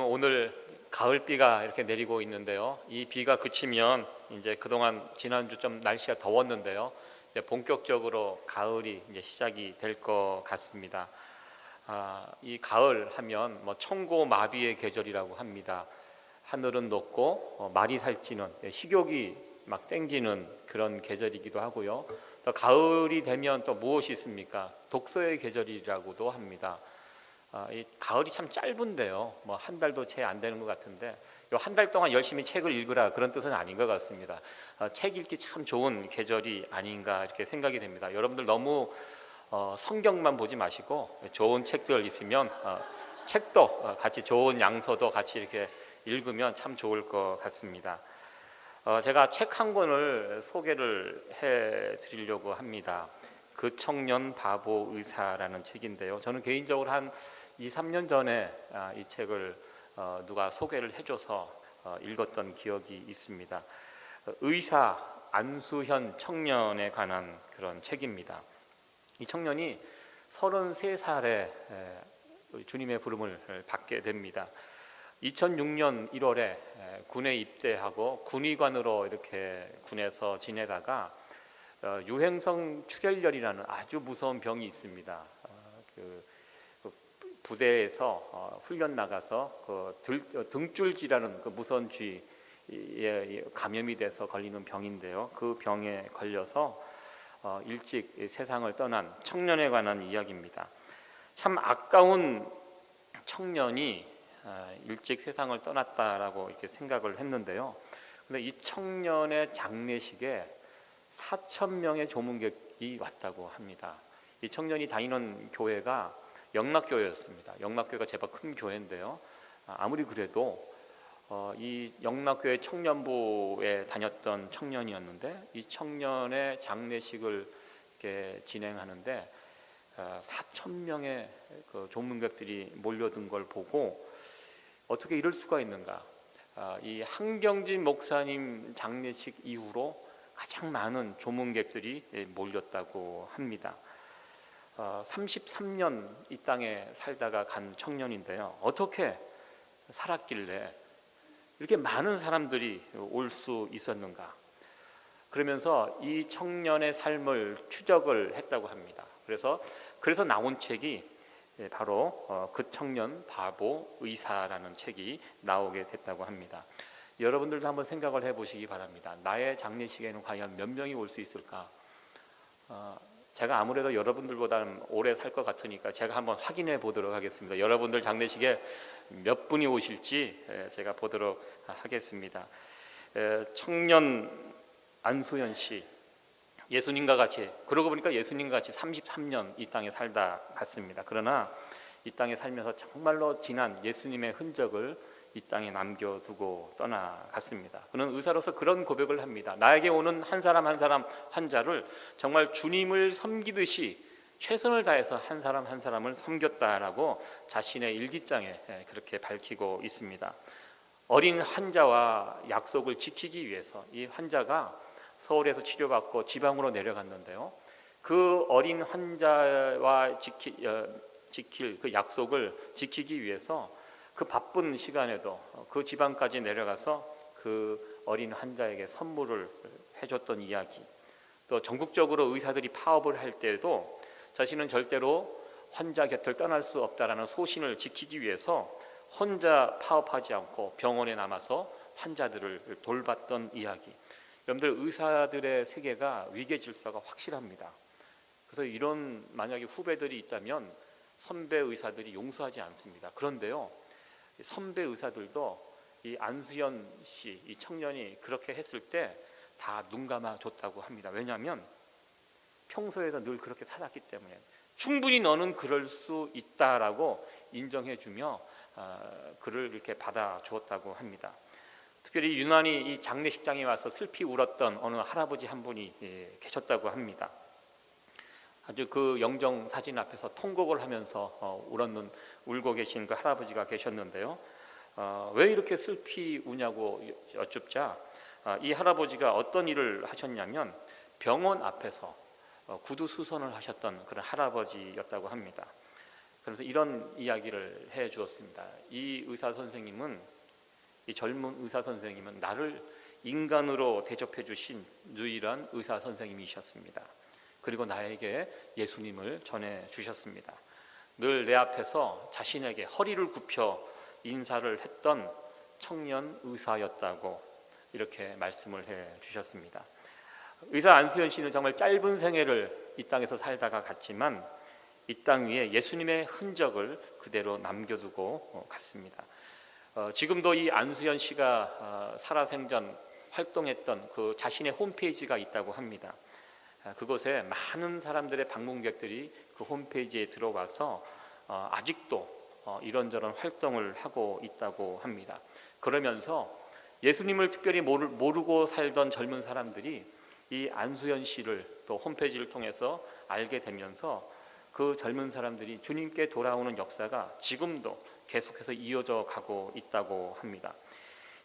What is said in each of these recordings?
오늘 가을비가 이렇게 내리고 있는데요. 이 비가 그치면 이제 그동안 지난주 좀 날씨가 더웠는데요. 이제 본격적으로 가을이 이제 시작이 될 것 같습니다. 이 가을 하면 뭐 청고마비의 계절이라고 합니다. 하늘은 높고 말이 살찌는 식욕이 막 땡기는 그런 계절이기도 하고요. 또 가을이 되면 또 무엇이 있습니까? 독서의 계절이라고도 합니다. 이 가을이 참 짧은데요. 뭐 한 달도 채 안 되는 것 같은데 요 한 달 동안 열심히 책을 읽으라 그런 뜻은 아닌 것 같습니다. 책 읽기 참 좋은 계절이 아닌가 이렇게 생각이 됩니다. 여러분들 너무 성경만 보지 마시고 좋은 책들 있으면 책도 같이 좋은 양서도 같이 이렇게 읽으면 참 좋을 것 같습니다. 제가 책 한 권을 소개를 해 드리려고 합니다. 그 청년 바보 의사라는 책인데요. 저는 개인적으로 한 2, 3년 전에 이 책을 누가 소개를 해줘서 읽었던 기억이 있습니다. 의사 안수현 청년에 관한 그런 책입니다. 이 청년이 33살에 주님의 부름을 받게 됩니다. 2006년 1월에 군에 입대하고 군의관으로 이렇게 군에서 지내다가 유행성 출혈열이라는 아주 무서운 병이 있습니다. 그 부대에서 훈련 나가서 등줄기라는 그 무서운 쥐에 감염이 돼서 걸리는 병인데요. 그 병에 걸려서 일찍 세상을 떠난 청년에 관한 이야기입니다. 참 아까운 청년이 일찍 세상을 떠났다라고 이렇게 생각을 했는데요. 근데 이 청년의 장례식에 4,000명의 조문객이 왔다고 합니다. 이 청년이 다니는 교회가 영락교회였습니다. 영락교회가 제법 큰 교회인데요. 아무리 그래도 이 영락교회 청년부에 다녔던 청년이었는데 이 청년의 장례식을 이렇게 진행하는데 4,000명의 그 조문객들이 몰려든 걸 보고 어떻게 이럴 수가 있는가? 이 한경진 목사님 장례식 이후로 가장 많은 조문객들이 몰렸다고 합니다. 33년 이 땅에 살다가 간 청년인데요. 어떻게 살았길래 이렇게 많은 사람들이 올 수 있었는가? 그러면서 이 청년의 삶을 추적을 했다고 합니다. 그래서 나온 책이 바로 그 청년 바보 의사라는 책이 나오게 됐다고 합니다. 여러분들도 한번 생각을 해보시기 바랍니다. 나의 장례식에는 과연 몇 명이 올 수 있을까? 제가 아무래도 여러분들보다는 오래 살 것 같으니까 제가 한번 확인해 보도록 하겠습니다. 여러분들 장례식에 몇 분이 오실지 제가 보도록 하겠습니다. 청년 안수현 씨, 예수님과 같이, 그러고 보니까 예수님과 같이 33년 이 땅에 살다 갔습니다. 그러나 이 땅에 살면서 정말로 진한 예수님의 흔적을 이 땅에 남겨두고 떠나갔습니다. 그는 의사로서 그런 고백을 합니다. 나에게 오는 한 사람 한 사람 환자를 정말 주님을 섬기듯이 최선을 다해서 한 사람 한 사람을 섬겼다라고 자신의 일기장에 그렇게 밝히고 있습니다. 어린 환자와 약속을 지키기 위해서 이 환자가 서울에서 치료받고 지방으로 내려갔는데요. 그 어린 환자와 지킬 그 약속을 지키기 위해서 그 바쁜 시간에도 그 지방까지 내려가서 그 어린 환자에게 선물을 해줬던 이야기, 또 전국적으로 의사들이 파업을 할 때에도 자신은 절대로 환자 곁을 떠날 수 없다라는 소신을 지키기 위해서 혼자 파업하지 않고 병원에 남아서 환자들을 돌봤던 이야기. 여러분들 의사들의 세계가 위계 질서가 확실합니다. 그래서 이런 만약에 후배들이 있다면 선배 의사들이 용서하지 않습니다. 그런데요, 선배 의사들도 이 안수현 씨, 이 청년이 그렇게 했을 때 다 눈 감아 줬다고 합니다. 왜냐하면 평소에도 늘 그렇게 살았기 때문에 충분히 너는 그럴 수 있다라고 인정해주며 그를 이렇게 받아 주었다고 합니다. 특별히 유난히 이 장례식장에 와서 슬피 울었던 어느 할아버지 한 분이 계셨다고 합니다. 아주 그 영정 사진 앞에서 통곡을 하면서 울고 계신 그 할아버지가 계셨는데요. 왜 이렇게 슬피 우냐고 여쭙자 이 할아버지가 어떤 일을 하셨냐면 병원 앞에서 구두 수선을 하셨던 그런 할아버지였다고 합니다. 그래서 이런 이야기를 해 주었습니다. 이 의사 선생님은, 이 젊은 의사 선생님은 나를 인간으로 대접해 주신 유일한 의사 선생님이셨습니다. 그리고 나에게 예수님을 전해 주셨습니다. 늘 내 앞에서 자신에게 허리를 굽혀 인사를 했던 청년 의사였다고 이렇게 말씀을 해 주셨습니다. 의사 안수현 씨는 정말 짧은 생애를 이 땅에서 살다가 갔지만 이 땅 위에 예수님의 흔적을 그대로 남겨두고 갔습니다. 지금도 이 안수현 씨가 살아생전 활동했던 그 자신의 홈페이지가 있다고 합니다. 그곳에 많은 사람들의 방문객들이 그 홈페이지에 들어와서 아직도 이런저런 활동을 하고 있다고 합니다. 그러면서 예수님을 특별히 모르고 살던 젊은 사람들이 이 안수현 씨를 또 홈페이지를 통해서 알게 되면서 그 젊은 사람들이 주님께 돌아오는 역사가 지금도 계속해서 이어져 가고 있다고 합니다.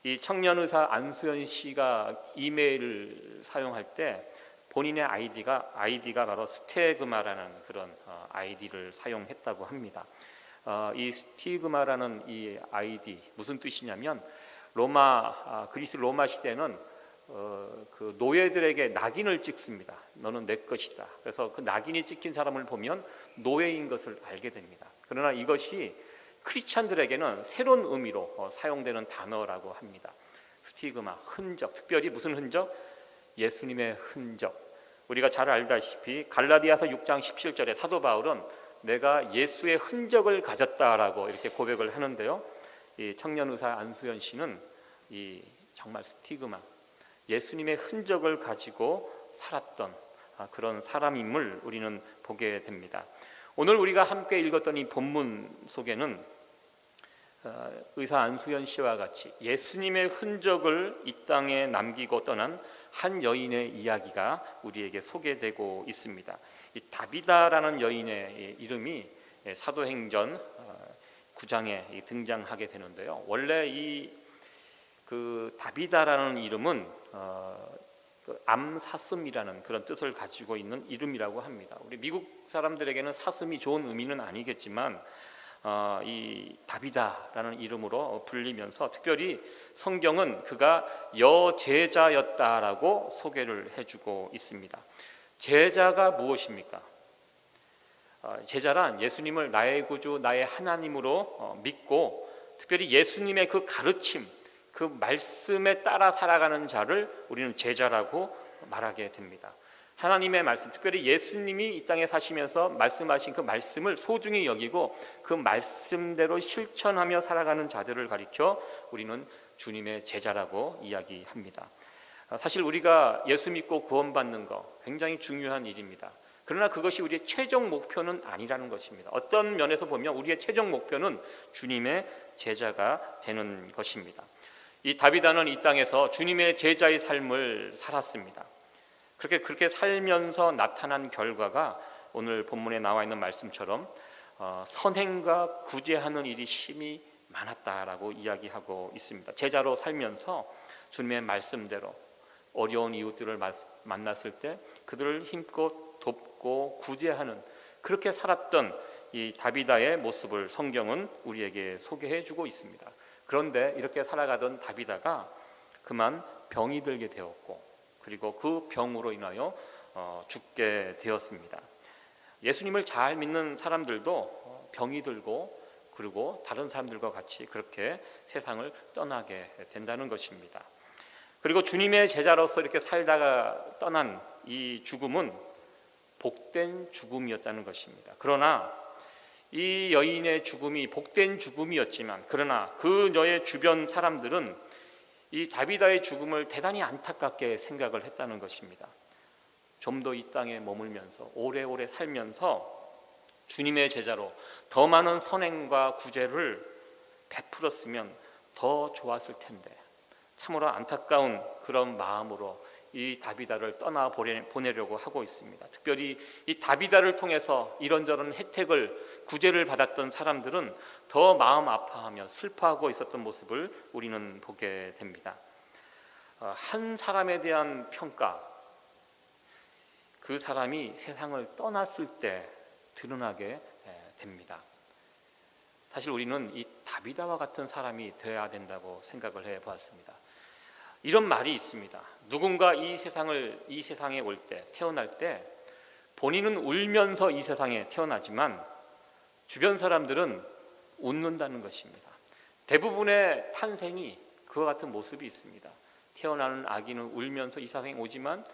이 청년 의사 안수현 씨가 이메일을 사용할 때 본인의 아이디가 바로 스티그마라는 그런 아이디를 사용했다고 합니다. 이 스티그마라는 이 아이디 무슨 뜻이냐면 그리스 로마 시대는 그 노예들에게 낙인을 찍습니다. 너는 내 것이다. 그래서 그 낙인이 찍힌 사람을 보면 노예인 것을 알게 됩니다. 그러나 이것이 크리스찬들에게는 새로운 의미로 사용되는 단어라고 합니다. 스티그마, 흔적, 특별히 무슨 흔적? 예수님의 흔적. 우리가 잘 알다시피 갈라디아서 6장 17절에 사도 바울은 내가 예수의 흔적을 가졌다라고 이렇게 고백을 하는데요. 이 청년 의사 안수현 씨는 이 정말 스티그마, 예수님의 흔적을 가지고 살았던 그런 사람임을 우리는 보게 됩니다. 오늘 우리가 함께 읽었던 이 본문 속에는 의사 안수현 씨와 같이 예수님의 흔적을 이 땅에 남기고 떠난 한 여인의 이야기가 우리에게 소개되고 있습니다. 이 다비다라는 여인의 이름이 사도행전 9장에 등장하게 되는데요. 원래 그 다비다라는 이름은 암사슴이라는 그런 뜻을 가지고 있는 이름이라고 합니다. 우리 미국 사람들에게는 사슴이 좋은 의미는 아니겠지만 이 다비다라는 이름으로 불리면서 특별히 성경은 그가 여제자였다라고 소개를 해주고 있습니다. 제자가 무엇입니까? 제자란 예수님을 나의 구주, 나의 하나님으로 믿고 특별히 예수님의 그 가르침, 그 말씀에 따라 살아가는 자를 우리는 제자라고 말하게 됩니다. 하나님의 말씀, 특별히 예수님이 이 땅에 사시면서 말씀하신 그 말씀을 소중히 여기고 그 말씀대로 실천하며 살아가는 자들을 가리켜 우리는 주님의 제자라고 이야기합니다. 사실 우리가 예수 믿고 구원받는 거 굉장히 중요한 일입니다. 그러나 그것이 우리의 최종 목표는 아니라는 것입니다. 어떤 면에서 보면 우리의 최종 목표는 주님의 제자가 되는 것입니다. 이 다비다는 이 땅에서 주님의 제자의 삶을 살았습니다. 그렇게 살면서 나타난 결과가 오늘 본문에 나와 있는 말씀처럼 선행과 구제하는 일이 심히 많았다라고 이야기하고 있습니다. 제자로 살면서 주님의 말씀대로 어려운 이웃들을 만났을 때 그들을 힘껏 돕고 구제하는 그렇게 살았던 이 다비다의 모습을 성경은 우리에게 소개해 주고 있습니다. 그런데 이렇게 살아가던 다비다가 그만 병이 들게 되었고 그리고 그 병으로 인하여 죽게 되었습니다. 예수님을 잘 믿는 사람들도 병이 들고 그리고 다른 사람들과 같이 그렇게 세상을 떠나게 된다는 것입니다. 그리고 주님의 제자로서 이렇게 살다가 떠난 이 죽음은 복된 죽음이었다는 것입니다. 그러나 이 여인의 죽음이 복된 죽음이었지만 그러나 그녀의 주변 사람들은 이 다비다의 죽음을 대단히 안타깝게 생각을 했다는 것입니다. 좀 더 이 땅에 머물면서 오래오래 살면서 주님의 제자로 더 많은 선행과 구제를 베풀었으면 더 좋았을 텐데 참으로 안타까운 그런 마음으로 이 다비다를 떠나 보내려고 하고 있습니다. 특별히 이 다비다를 통해서 이런저런 혜택을 구제를 받았던 사람들은 더 마음 아파하며 슬퍼하고 있었던 모습을 우리는 보게 됩니다. 한 사람에 대한 평가, 그 사람이 세상을 떠났을 때 드러나게 됩니다. 사실 우리는 이 다비다와 같은 사람이 되어야 된다고 생각을 해 보았습니다. 이런 말이 있습니다. 누군가 이 세상에 올 때, 태어날 때 본인은 울면서 이 세상에 태어나지만 주변 사람들은 웃는다는 것입니다. 대부분의 탄생이 그와 같은 모습이 있습니다. 태어나는 아기는 울면서 이 세상에 오지만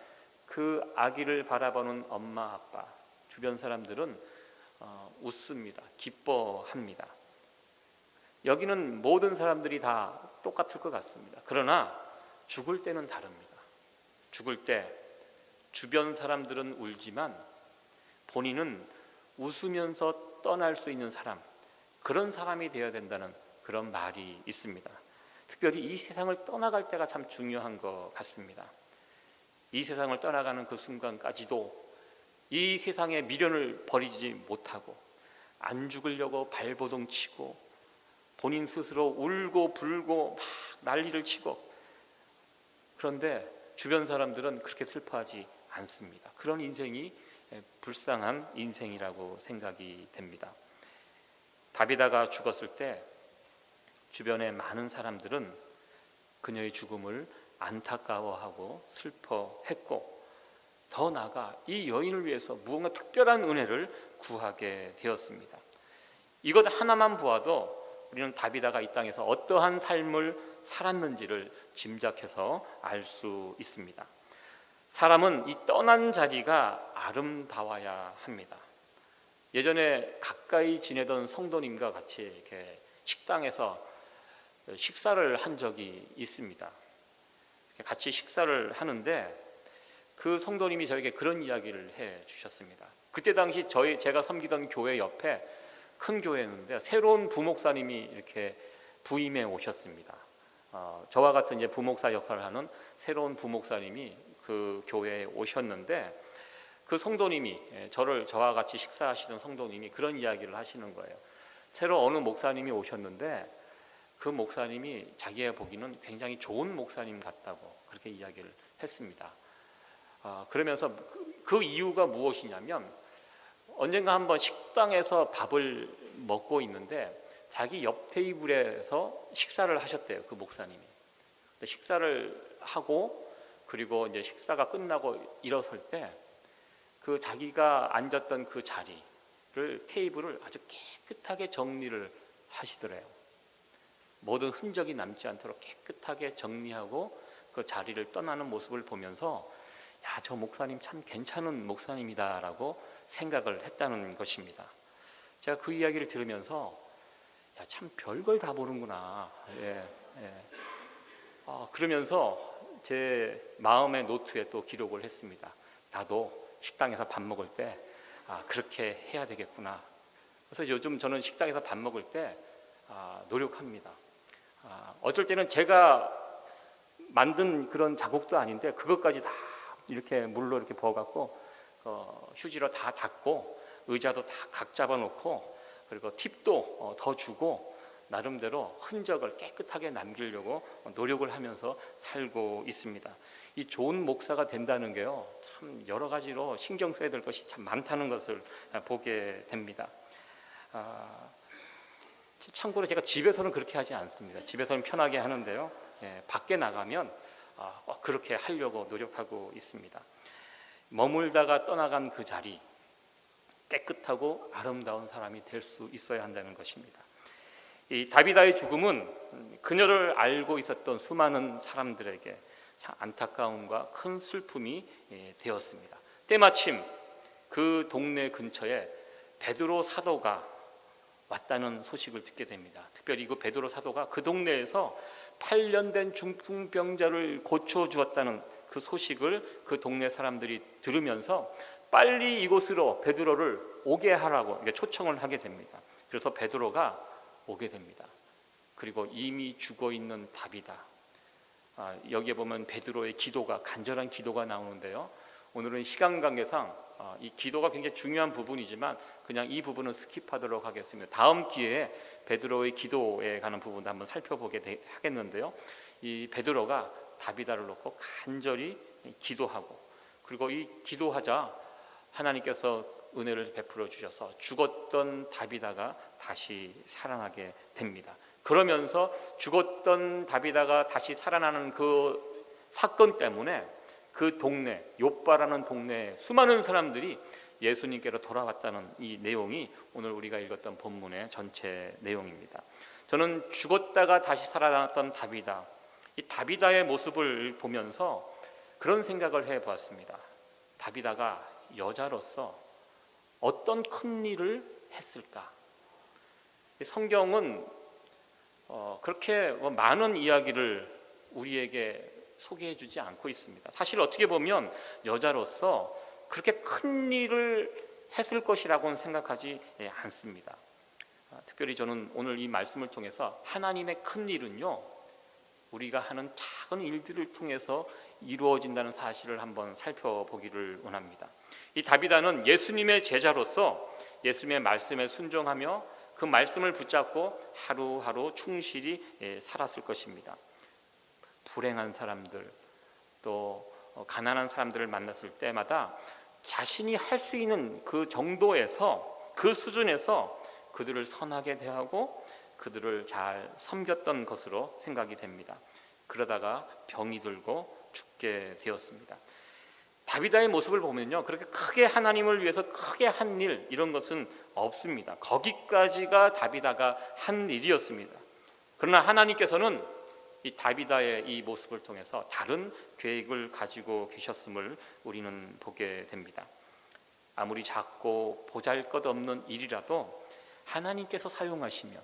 그 아기를 바라보는 엄마, 아빠, 주변 사람들은 웃습니다. 기뻐합니다. 여기는 모든 사람들이 다 똑같을 것 같습니다. 그러나 죽을 때는 다릅니다. 죽을 때 주변 사람들은 울지만 본인은 웃으면서 떠날 수 있는 사람, 그런 사람이 되어야 된다는 그런 말이 있습니다. 특별히 이 세상을 떠나갈 때가 참 중요한 것 같습니다. 이 세상을 떠나가는 그 순간까지도 이 세상의 미련을 버리지 못하고 안 죽으려고 발버둥 치고 본인 스스로 울고 불고 막 난리를 치고, 그런데 주변 사람들은 그렇게 슬퍼하지 않습니다. 그런 인생이 불쌍한 인생이라고 생각이 됩니다. 다비다가 죽었을 때 주변의 많은 사람들은 그녀의 죽음을 안타까워하고 슬퍼했고, 더 나아가 이 여인을 위해서 무언가 특별한 은혜를 구하게 되었습니다. 이것 하나만 보아도 우리는 다비다가 이 땅에서 어떠한 삶을 살았는지를 짐작해서 알 수 있습니다. 사람은 이 떠난 자리가 아름다워야 합니다. 예전에 가까이 지내던 성도님과 같이 이렇게 식당에서 식사를 한 적이 있습니다. 같이 식사를 하는데 그 성도님이 저에게 그런 이야기를 해 주셨습니다. 그때 당시 제가 섬기던 교회 옆에 큰 교회였는데 새로운 부목사님이 이렇게 부임해 오셨습니다. 저와 같은 이제 부목사 역할을 하는 새로운 부목사님이 그 교회에 오셨는데, 그 성도님이 저와 같이 식사하시던 성도님이 그런 이야기를 하시는 거예요. 새로 어느 목사님이 오셨는데 그 목사님이 자기가 보기는 굉장히 좋은 목사님 같다고 그렇게 이야기를 했습니다. 그러면서 그 이유가 무엇이냐면, 언젠가 한번 식당에서 밥을 먹고 있는데 자기 옆 테이블에서 식사를 하셨대요. 그 목사님이. 식사를 하고 그리고 이제 식사가 끝나고 일어설 때 그 자기가 앉았던 그 자리를, 테이블을 아주 깨끗하게 정리를 하시더래요. 모든 흔적이 남지 않도록 깨끗하게 정리하고 그 자리를 떠나는 모습을 보면서 야, 저 목사님 참 괜찮은 목사님이다라고 생각을 했다는 것입니다. 제가 그 이야기를 들으면서 야, 참 별걸 다 보는구나. 그러면서 제 마음의 노트에 또 기록을 했습니다. 나도 식당에서 밥 먹을 때 그렇게 해야 되겠구나. 그래서 요즘 저는 식당에서 밥 먹을 때 노력합니다. 어쩔 때는 제가 만든 그런 자국도 아닌데 그것까지 다 이렇게 물로 이렇게 부어갖고 휴지로 다 닦고 의자도 다 각 잡아놓고 그리고 팁도 더 주고 나름대로 흔적을 깨끗하게 남기려고 노력을 하면서 살고 있습니다. 이 좋은 목사가 된다는 게요, 참 여러 가지로 신경 써야 될 것이 참 많다는 것을 보게 됩니다. 참고로 제가 집에서는 그렇게 하지 않습니다. 집에서는 편하게 하는데요, 밖에 나가면 꼭 그렇게 하려고 노력하고 있습니다. 머물다가 떠나간 그 자리, 깨끗하고 아름다운 사람이 될 수 있어야 한다는 것입니다. 이 다비다의 죽음은 그녀를 알고 있었던 수많은 사람들에게 참 안타까움과 큰 슬픔이 되었습니다. 때마침 그 동네 근처에 베드로 사도가 왔다는 소식을 듣게 됩니다. 특별히 그 베드로 사도가 그 동네에서 8년 된 중풍병자를 고쳐주었다는 그 소식을 그 동네 사람들이 들으면서 빨리 이곳으로 베드로를 오게 하라고 초청을 하게 됩니다. 그래서 베드로가 오게 됩니다. 그리고 이미 죽어있는 다비다, 여기에 보면 베드로의 기도가, 간절한 기도가 나오는데요, 오늘은 시간 관계상 이 기도가 굉장히 중요한 부분이지만 그냥 이 부분은 스킵하도록 하겠습니다. 다음 기회에 베드로의 기도에 관한 부분도 한번 살펴보게 하겠는데요, 이 베드로가 다비다를 놓고 간절히 기도하고, 그리고 이 기도하자 하나님께서 은혜를 베풀어 주셔서 죽었던 다비다가 다시 살아나게 됩니다. 그러면서 죽었던 다비다가 다시 살아나는 그 사건 때문에 그 동네, 욥바라는 동네에 수많은 사람들이 예수님께로 돌아왔다는 이 내용이 오늘 우리가 읽었던 본문의 전체 내용입니다. 저는 죽었다가 다시 살아났던 다비다, 이 다비다의 모습을 보면서 그런 생각을 해보았습니다. 다비다가 여자로서 어떤 큰 일을 했을까? 성경은 그렇게 많은 이야기를 우리에게 소개해 주지 않고 있습니다. 사실 어떻게 보면 여자로서 그렇게 큰 일을 했을 것이라고는 생각하지 않습니다. 특별히 저는 오늘 이 말씀을 통해서 하나님의 큰 일은요, 우리가 하는 작은 일들을 통해서 이루어진다는 사실을 한번 살펴보기를 원합니다. 이 다비다는 예수님의 제자로서 예수님의 말씀에 순종하며 그 말씀을 붙잡고 하루하루 충실히 살았을 것입니다. 불행한 사람들, 또 가난한 사람들을 만났을 때마다 자신이 할 수 있는 그 정도에서, 그 수준에서 그들을 선하게 대하고 그들을 잘 섬겼던 것으로 생각이 됩니다. 그러다가 병이 들고 죽게 되었습니다. 다비다의 모습을 보면요, 그렇게 크게 하나님을 위해서 크게 한 일, 이런 것은 없습니다. 거기까지가 다비다가 한 일이었습니다. 그러나 하나님께서는 이 다비다의 이 모습을 통해서 다른 계획을 가지고 계셨음을 우리는 보게 됩니다. 아무리 작고 보잘것없는 일이라도 하나님께서 사용하시면,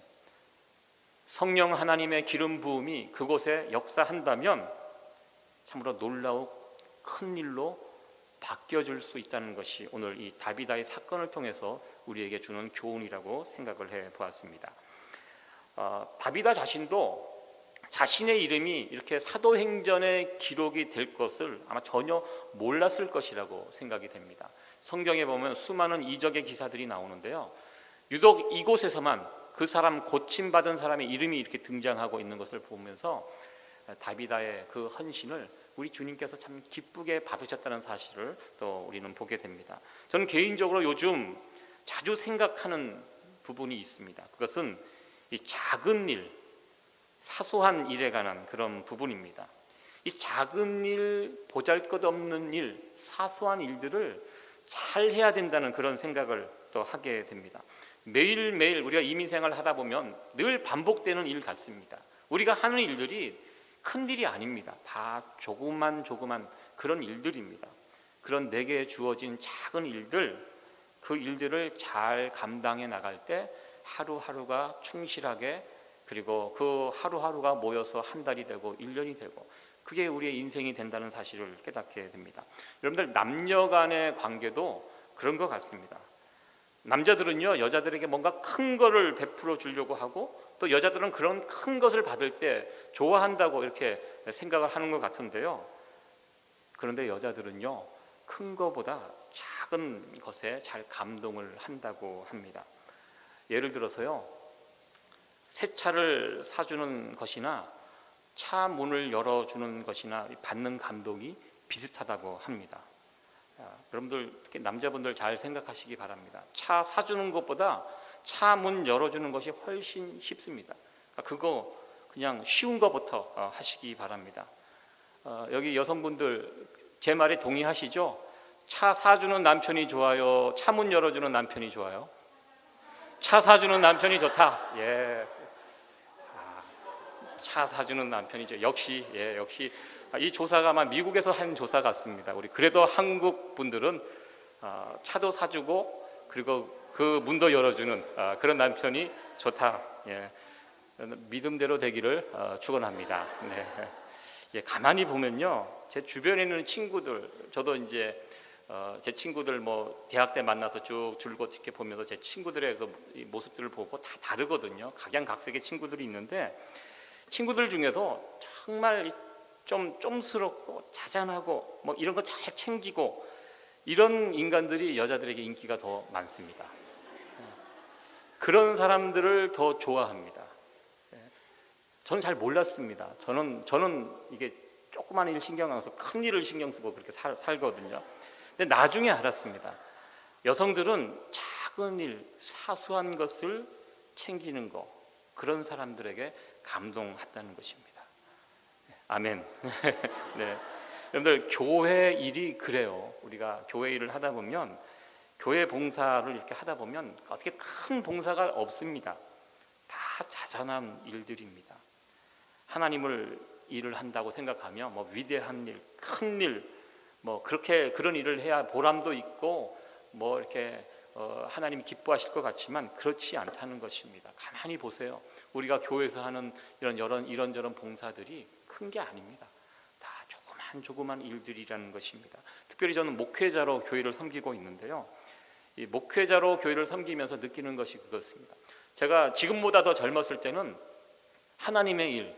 성령 하나님의 기름 부음이 그곳에 역사한다면 참으로 놀라운 큰 일로 바뀌어질 수 있다는 것이 오늘 이 다비다의 사건을 통해서 우리에게 주는 교훈이라고 생각을 해보았습니다. 다비다 자신도 자신의 이름이 이렇게 사도행전에 기록이 될 것을 아마 전혀 몰랐을 것이라고 생각이 됩니다. 성경에 보면 수많은 이적의 기사들이 나오는데요, 유독 이곳에서만 그 사람, 고침받은 사람의 이름이 이렇게 등장하고 있는 것을 보면서 다비다의 그 헌신을 우리 주님께서 참 기쁘게 받으셨다는 사실을 또 우리는 보게 됩니다. 저는 개인적으로 요즘 자주 생각하는 부분이 있습니다. 그것은 이 작은 일, 사소한 일에 관한 그런 부분입니다. 이 작은 일, 보잘것없는 일, 사소한 일들을 잘 해야 된다는 그런 생각을 또 하게 됩니다. 매일매일 우리가 이민생활을 하다 보면 늘 반복되는 일 같습니다. 우리가 하는 일들이 큰 일이 아닙니다. 다 조그만 그런 일들입니다. 그런 내게 주어진 작은 일들, 그 일들을 잘 감당해 나갈 때 하루하루가 충실하게, 그리고 그 하루하루가 모여서 한 달이 되고 1년이 되고, 그게 우리의 인생이 된다는 사실을 깨닫게 됩니다. 여러분들, 남녀 간의 관계도 그런 것 같습니다. 남자들은요, 여자들에게 뭔가 큰 거를 베풀어 주려고 하고, 또 여자들은 그런 큰 것을 받을 때 좋아한다고 이렇게 생각을 하는 것 같은데요, 그런데 여자들은요, 큰 거보다 작은 것에 잘 감동을 한다고 합니다. 예를 들어서요, 새 차를 사주는 것이나 차 문을 열어주는 것이나 받는 감동이 비슷하다고 합니다. 여러분들, 특히 남자분들 잘 생각하시기 바랍니다. 차 사주는 것보다 차 문 열어주는 것이 훨씬 쉽습니다. 그거 그냥 쉬운 것부터 하시기 바랍니다. 여기 여성분들 제 말에 동의하시죠? 차 사주는 남편이 좋아요, 차 문 열어주는 남편이 좋아요? 차 사주는 남편이 좋다. 예, 차 사주는 남편이죠. 역시 이 조사가 아마 미국에서 한 조사 같습니다. 우리 그래도 한국 분들은 차도 사주고 그리고 그 문도 열어주는 그런 남편이 좋다. 예, 믿음대로 되기를 축원합니다. 네. 예, 가만히 보면요, 제 주변에 있는 친구들, 저도 이제 제 친구들 뭐 대학 때 만나서 쭉 줄곧 이렇게 보면서 제 친구들의 그 모습들을 보고 다 다르거든요. 각양각색의 친구들이 있는데, 친구들 중에도 정말 좀 쫌스럽고 자잔하고 뭐 이런 거 잘 챙기고 이런 인간들이 여자들에게 인기가 더 많습니다. 그런 사람들을 더 좋아합니다. 저는 잘 몰랐습니다. 저는 이게 조그마한 일 신경 안 써서 큰 일을 신경 쓰고 그렇게 살거든요. 근데 나중에 알았습니다. 여성들은 작은 일, 사소한 것을 챙기는 거, 그런 사람들에게 감동했다는 것입니다. 아멘. 네. 여러분들, 교회 일이 그래요. 우리가 교회 일을 하다 보면, 교회 봉사를 이렇게 하다 보면 어떻게 큰 봉사가 없습니다. 다 자잘한 일들입니다. 하나님을 일을 한다고 생각하면 뭐 위대한 일, 큰 일, 뭐 그렇게 그런 일을 해야 보람도 있고 뭐 이렇게 하나님이 기뻐하실 것 같지만 그렇지 않다는 것입니다. 가만히 보세요. 우리가 교회에서 하는 이런저런 봉사들이 큰 게 아닙니다. 다 조그만 일들이라는 것입니다. 특별히 저는 목회자로 교회를 섬기고 있는데요. 이 목회자로 교회를 섬기면서 느끼는 것이 그것입니다. 제가 지금보다 더 젊었을 때는 하나님의 일,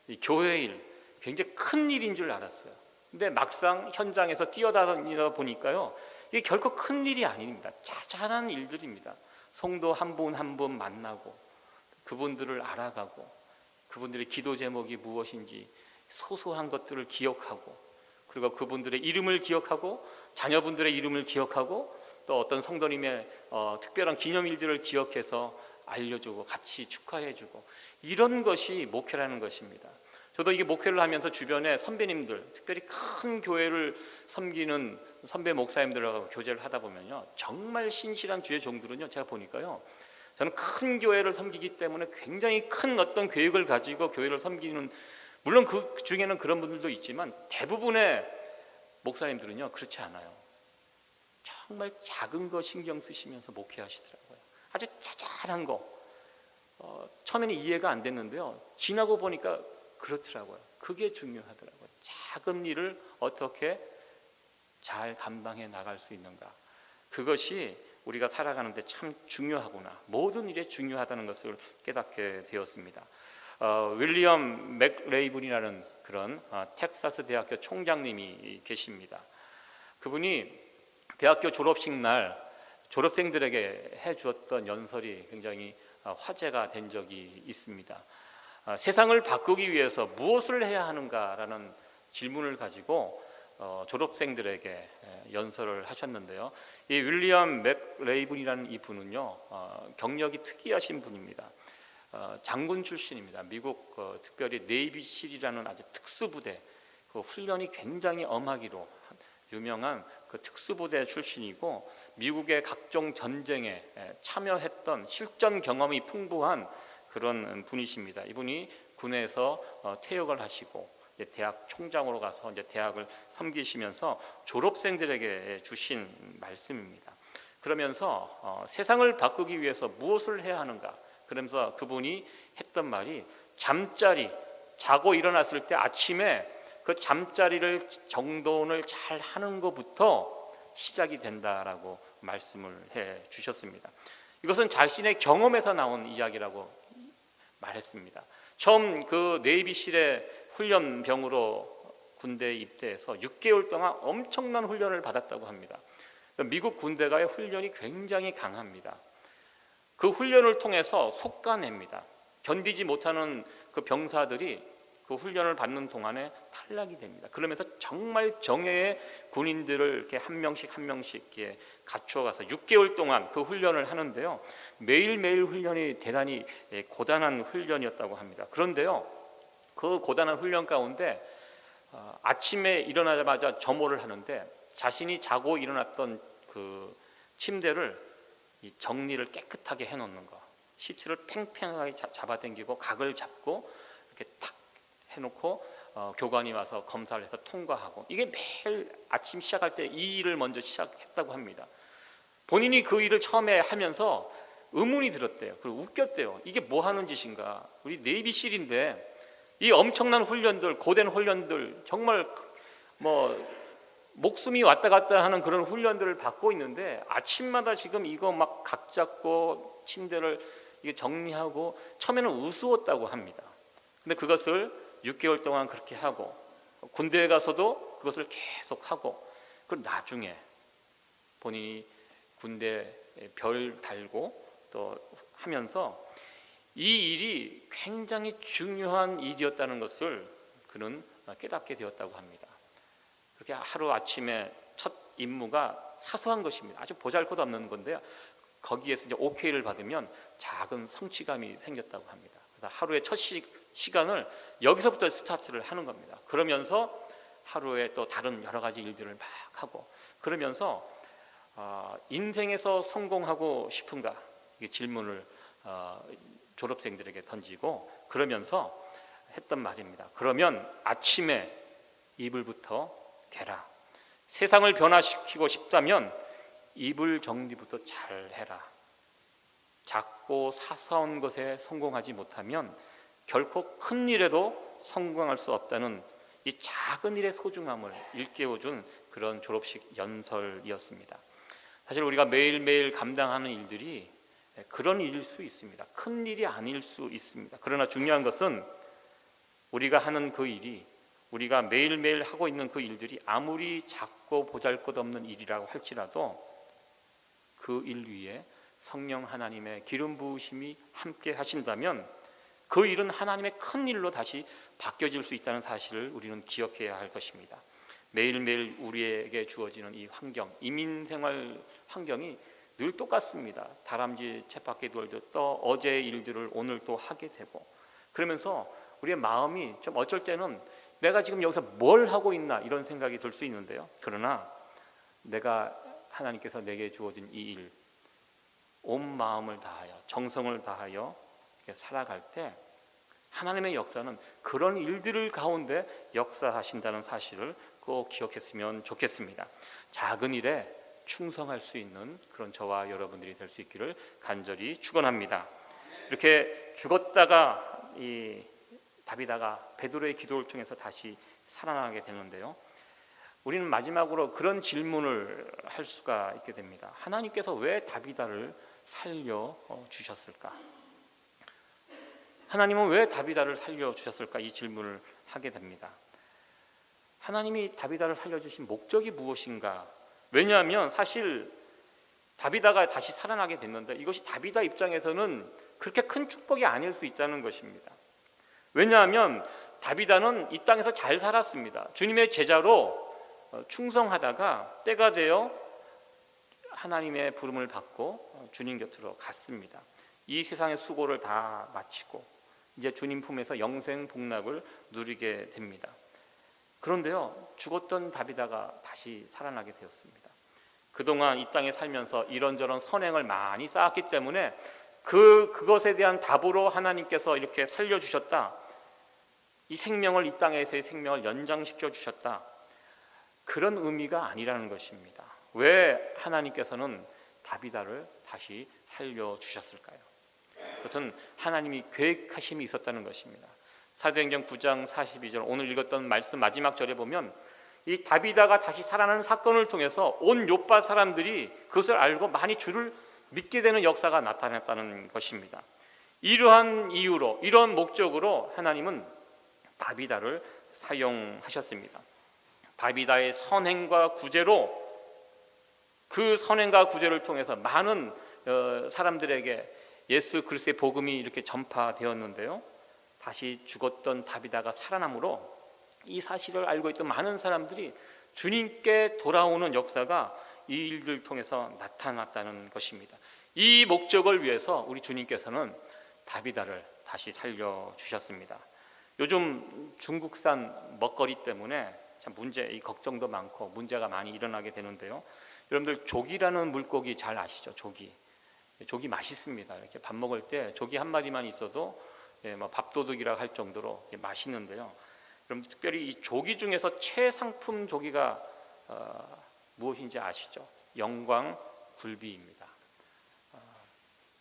이 교회의 일, 굉장히 큰 일인 줄 알았어요. 근데 막상 현장에서 뛰어다니다 보니까요, 이게 결코 큰 일이 아닙니다. 자잘한 일들입니다. 성도 한 분 한 분 만나고 그분들을 알아가고 그분들의 기도 제목이 무엇인지 소소한 것들을 기억하고, 그리고 그분들의 이름을 기억하고 자녀분들의 이름을 기억하고 또 어떤 성도님의 특별한 기념일들을 기억해서 알려주고 같이 축하해주고, 이런 것이 목회라는 것입니다. 저도 이게 목회를 하면서 주변에 선배님들, 특별히 큰 교회를 섬기는 선배 목사님들하고 교제를 하다 보면요, 정말 신실한 주의 종들은요, 제가 보니까요, 저는 큰 교회를 섬기기 때문에 굉장히 큰 어떤 계획을 가지고 교회를 섬기는, 물론 그 중에는 그런 분들도 있지만 대부분의 목사님들은요 그렇지 않아요. 정말 작은 거 신경 쓰시면서 목회하시더라고요. 아주 자잘한 거, 처음에는 이해가 안 됐는데요, 지나고 보니까 그렇더라고요. 그게 중요하더라고요. 작은 일을 어떻게 잘 감당해 나갈 수 있는가, 그것이 우리가 살아가는데 참 중요하구나, 모든 일에 중요하다는 것을 깨닫게 되었습니다. 윌리엄 맥레이븐이라는 그런 텍사스 대학교 총장님이 계십니다. 그분이 대학교 졸업식 날 졸업생들에게 해주었던 연설이 굉장히 화제가 된 적이 있습니다. 세상을 바꾸기 위해서 무엇을 해야 하는가라는 질문을 가지고 졸업생들에게 연설을 하셨는데요. 이 윌리엄 맥레이븐이라는 이 분은요, 경력이 특이하신 분입니다. 장군 출신입니다. 미국 특별히 네이비실이라는 아주 특수부대, 그 훈련이 굉장히 엄하기로 유명한 그 특수부대 출신이고, 미국의 각종 전쟁에 참여했던 실전 경험이 풍부한 그런 분이십니다. 이분이 군에서 퇴역을 하시고 대학 총장으로 가서 이제 대학을 섬기시면서 졸업생들에게 주신 말씀입니다. 그러면서 세상을 바꾸기 위해서 무엇을 해야 하는가, 그러면서 그분이 했던 말이, 잠자리, 자고 일어났을 때 아침에 그 잠자리를 정돈을 잘 하는 것부터 시작이 된다라고 말씀을 해 주셨습니다. 이것은 자신의 경험에서 나온 이야기라고 말했습니다. 처음 그 네이비실의 훈련병으로 군대에 입대해서 6개월 동안 엄청난 훈련을 받았다고 합니다. 미국 군대가의 훈련이 굉장히 강합니다. 그 훈련을 통해서 속가냅니다. 견디지 못하는 그 병사들이 그 훈련을 받는 동안에 탈락이 됩니다. 그러면서 정말 정예의 군인들을 이렇게 한 명씩 이렇게 갖추어가서 6개월 동안 그 훈련을 하는데요, 매일매일 훈련이 대단히 고단한 훈련이었다고 합니다. 그런데요, 그 고단한 훈련 가운데 아침에 일어나자마자 점호를 하는데, 자신이 자고 일어났던 그 침대를 정리를 깨끗하게 해놓는 거, 시트를 팽팽하게 잡아당기고 각을 잡고 이렇게 탁 해놓고 교관이 와서 검사를 해서 통과하고, 이게 매일 아침 시작할 때 이 일을 먼저 시작했다고 합니다. 본인이 그 일을 처음에 하면서 의문이 들었대요. 그리고 웃겼대요. 이게 뭐 하는 짓인가, 우리 네이비실인데 이 엄청난 훈련들, 고된 훈련들, 정말 뭐 목숨이 왔다 갔다 하는 그런 훈련들을 받고 있는데 아침마다 지금 이거 막 각 잡고 침대를 이게 정리하고, 처음에는 우스웠다고 합니다. 근데 그것을 6개월 동안 그렇게 하고, 군대에 가서도 그것을 계속하고, 그리고 나중에 본인이 군대에 별 달고 또 하면서 이 일이 굉장히 중요한 일이었다는 것을 그는 깨닫게 되었다고 합니다. 그렇게 하루 아침에 첫 임무가 사소한 것입니다. 아주 보잘것없는 건데요. 거기에서 이제 오케이를 받으면 작은 성취감이 생겼다고 합니다. 그래서 하루의 첫 시간을 여기서부터 스타트를 하는 겁니다. 그러면서 하루에 또 다른 여러 가지 일들을 막 하고, 그러면서 인생에서 성공하고 싶은가, 이 질문을 졸업생들에게 던지고, 그러면서 했던 말입니다. 그러면 아침에 이불부터 개라. 세상을 변화시키고 싶다면 이불 정리부터 잘 해라. 작고 사소한 것에 성공하지 못하면 결코 큰 일에도 성공할 수 없다는 이 작은 일의 소중함을 일깨워준 그런 졸업식 연설이었습니다. 사실 우리가 매일매일 감당하는 일들이 그런 일일 수 있습니다. 큰 일이 아닐 수 있습니다. 그러나 중요한 것은 우리가 하는 그 일이, 우리가 매일매일 하고 있는 그 일들이 아무리 작고 보잘것없는 일이라고 할지라도 그 일 위에 성령 하나님의 기름 부으심이 함께 하신다면 그 일은 하나님의 큰 일로 다시 바뀌어질 수 있다는 사실을 우리는 기억해야 할 것입니다. 매일매일 우리에게 주어지는 이 환경, 이민생활 환경이 늘 똑같습니다. 다람쥐 쳇바퀴 돌듯 또 어제의 일들을 오늘 또 하게 되고, 그러면서 우리의 마음이 좀 어쩔 때는 내가 지금 여기서 뭘 하고 있나 이런 생각이 들 수 있는데요. 그러나 내가 하나님께서 내게 주어진 이 일, 온 마음을 다하여 정성을 다하여 이렇게 살아갈 때 하나님의 역사는 그런 일들을 가운데 역사하신다는 사실을 꼭 기억했으면 좋겠습니다. 작은 일에 충성할 수 있는 그런 저와 여러분들이 될 수 있기를 간절히 축원합니다. 이렇게 죽었다가 이 다비다가 베드로의 기도를 통해서 다시 살아나게 되는데요. 우리는 마지막으로 그런 질문을 할 수가 있게 됩니다. 하나님께서 왜 다비다를 살려 주셨을까? 하나님은 왜 다비다를 살려 주셨을까? 이 질문을 하게 됩니다. 하나님이 다비다를 살려주신 목적이 무엇인가? 왜냐하면 사실 다비다가 다시 살아나게 됐는데 이것이 다비다 입장에서는 그렇게 큰 축복이 아닐 수 있다는 것입니다. 왜냐하면 다비다는 이 땅에서 잘 살았습니다. 주님의 제자로 충성하다가 때가 되어 하나님의 부름을 받고 주님 곁으로 갔습니다. 이 세상의 수고를 다 마치고 이제 주님 품에서 영생 복락을 누리게 됩니다. 그런데요, 죽었던 다비다가 다시 살아나게 되었습니다. 그동안 이 땅에 살면서 이런저런 선행을 많이 쌓았기 때문에 그것에 대한 답으로 하나님께서 이렇게 살려주셨다, 이 생명을, 이 땅에서의 생명을 연장시켜 주셨다, 그런 의미가 아니라는 것입니다. 왜 하나님께서는 다비다를 다시 살려주셨을까요? 그것은 하나님이 계획하심이 있었다는 것입니다. 사도행전 9장 42절, 오늘 읽었던 말씀 마지막 절에 보면 이 다비다가 다시 살아나는 사건을 통해서 온 요파 사람들이 그것을 알고 많이 주를 믿게 되는 역사가 나타났다는 것입니다. 이러한 이유로, 이런 목적으로 하나님은 다비다를 사용하셨습니다. 다비다의 선행과 구제로, 그 선행과 구제를 통해서 많은 사람들에게 예수 그리스도의 복음이 이렇게 전파되었는데요, 다시 죽었던 다비다가 살아남으로 이 사실을 알고 있던 많은 사람들이 주님께 돌아오는 역사가 이 일들을 통해서 나타났다는 것입니다. 이 목적을 위해서 우리 주님께서는 다비다를 다시 살려주셨습니다. 요즘 중국산 먹거리 때문에 참 이 걱정도 많고 문제가 많이 일어나게 되는데요. 여러분들 조기라는 물고기 잘 아시죠? 조기 맛있습니다. 이렇게 밥 먹을 때 조기 한 마리만 있어도 밥도둑이라고 할 정도로 맛있는데요. 그럼 특별히 이 조기 중에서 최상품 조기가 무엇인지 아시죠? 영광굴비입니다.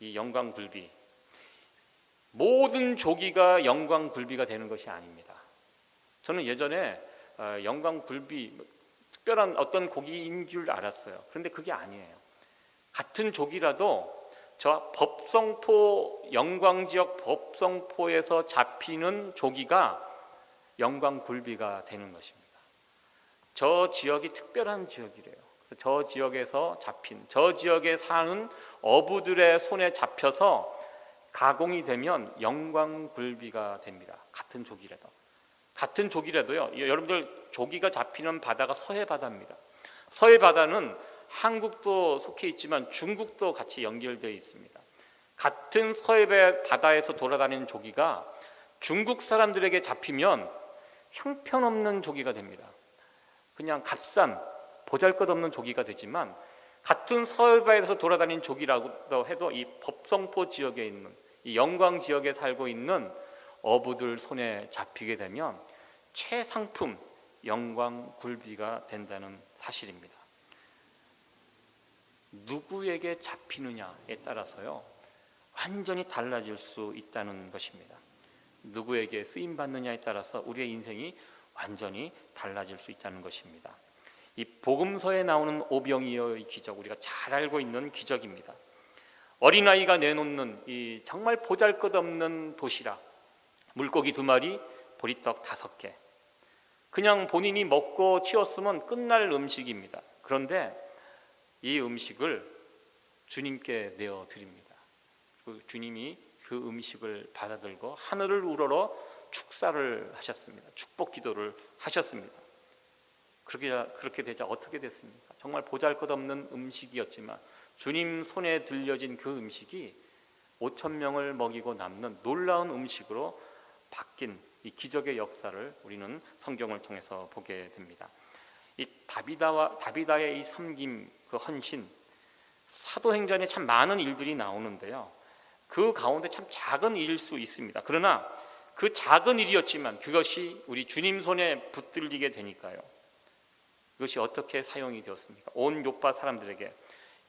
이 영광굴비, 모든 조기가 영광굴비가 되는 것이 아닙니다. 저는 예전에 영광굴비 특별한 어떤 고기인 줄 알았어요. 그런데 그게 아니에요. 같은 조기라도 저 법성포, 영광지역 법성포에서 잡히는 조기가 영광굴비가 되는 것입니다. 저 지역이 특별한 지역이래요. 그래서 저 지역에서 잡힌, 저 지역에 사는 어부들의 손에 잡혀서 가공이 되면 영광굴비가 됩니다. 같은 조기라도요. 여러분들 조기가 잡히는 바다가 서해바다입니다. 서해바다는 한국도 속해 있지만 중국도 같이 연결되어 있습니다. 같은 서해배 바다에서 돌아다니는 조기가 중국 사람들에게 잡히면 형편없는 조기가 됩니다. 그냥 값싼 보잘것없는 조기가 되지만 같은 서해바다에서 돌아다니는 조기라고 해도 이 법성포 지역에 있는 이 영광 지역에 살고 있는 어부들 손에 잡히게 되면 최상품 영광 굴비가 된다는 사실입니다. 누구에게 잡히느냐에 따라서요 완전히 달라질 수 있다는 것입니다. 누구에게 쓰임 받느냐에 따라서 우리의 인생이 완전히 달라질 수 있다는 것입니다. 이 복음서에 나오는 오병이어의 기적, 우리가 잘 알고 있는 기적입니다. 어린아이가 내놓는 이 정말 보잘것없는 도시락, 물고기 2마리, 보리떡 5개, 그냥 본인이 먹고 치웠으면 끝날 음식입니다. 그런데 이 음식을 주님께 내어드립니다. 주님이 그 음식을 받아들고 하늘을 우러러 축사를 하셨습니다. 축복 기도를 하셨습니다. 그렇게 되자 어떻게 됐습니까? 정말 보잘것없는 음식이었지만 주님 손에 들려진 그 음식이 5,000명을 먹이고 남는 놀라운 음식으로 바뀐 이 기적의 역사를 우리는 성경을 통해서 보게 됩니다. 이 다비다의 이 섬김, 그 헌신, 사도행전에 참 많은 일들이 나오는데요. 그 가운데 참 작은 일일 수 있습니다. 그러나 그 작은 일이었지만 그것이 우리 주님 손에 붙들리게 되니까요. 이것이 어떻게 사용이 되었습니까? 온 요파 사람들에게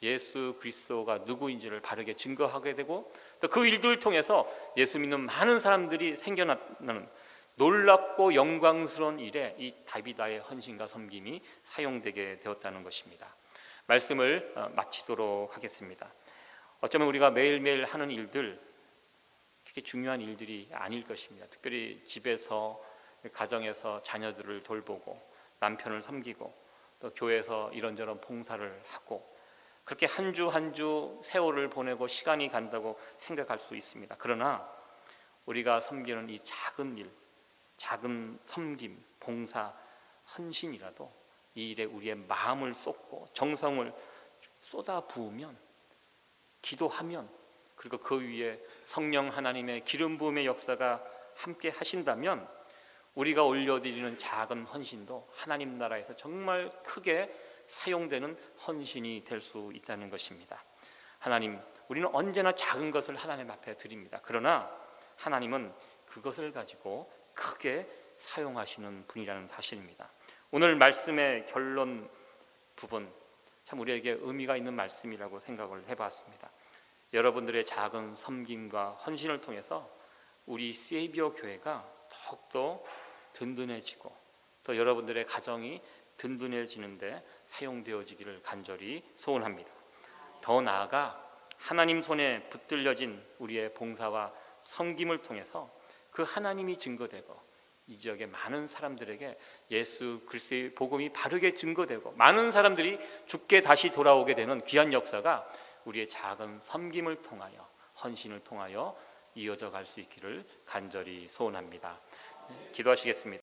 예수 그리스도가 누구인지를 바르게 증거하게 되고 또 그 일들을 통해서 예수 믿는 많은 사람들이 생겨나는 놀랍고 영광스러운 일에 이 다비다의 헌신과 섬김이 사용되게 되었다는 것입니다. 말씀을 마치도록 하겠습니다. 어쩌면 우리가 매일매일 하는 일들 그렇게 중요한 일들이 아닐 것입니다. 특별히 집에서, 가정에서 자녀들을 돌보고 남편을 섬기고 또 교회에서 이런저런 봉사를 하고 그렇게 한 주 한 주 세월을 보내고 시간이 간다고 생각할 수 있습니다. 그러나 우리가 섬기는 이 작은 일, 작은 섬김, 봉사, 헌신이라도 이 일에 우리의 마음을 쏟고 정성을 쏟아 부으면, 기도하면, 그리고 그 위에 성령 하나님의 기름 부음의 역사가 함께 하신다면 우리가 올려드리는 작은 헌신도 하나님 나라에서 정말 크게 사용되는 헌신이 될 수 있다는 것입니다. 하나님, 우리는 언제나 작은 것을 하나님 앞에 드립니다. 그러나 하나님은 그것을 가지고 크게 사용하시는 분이라는 사실입니다. 오늘 말씀의 결론 부분, 참 우리에게 의미가 있는 말씀이라고 생각을 해봤습니다. 여러분들의 작은 섬김과 헌신을 통해서 우리 세이비어 교회가 더욱더 든든해지고 또 여러분들의 가정이 든든해지는데 사용되어지기를 간절히 소원합니다. 더 나아가 하나님 손에 붙들려진 우리의 봉사와 섬김을 통해서 그 하나님이 증거되고 이 지역의 많은 사람들에게 예수 그리스도의 복음이 바르게 증거되고 많은 사람들이 주께 다시 돌아오게 되는 귀한 역사가 우리의 작은 섬김을 통하여, 헌신을 통하여 이어져 갈 수 있기를 간절히 소원합니다. 기도하시겠습니다.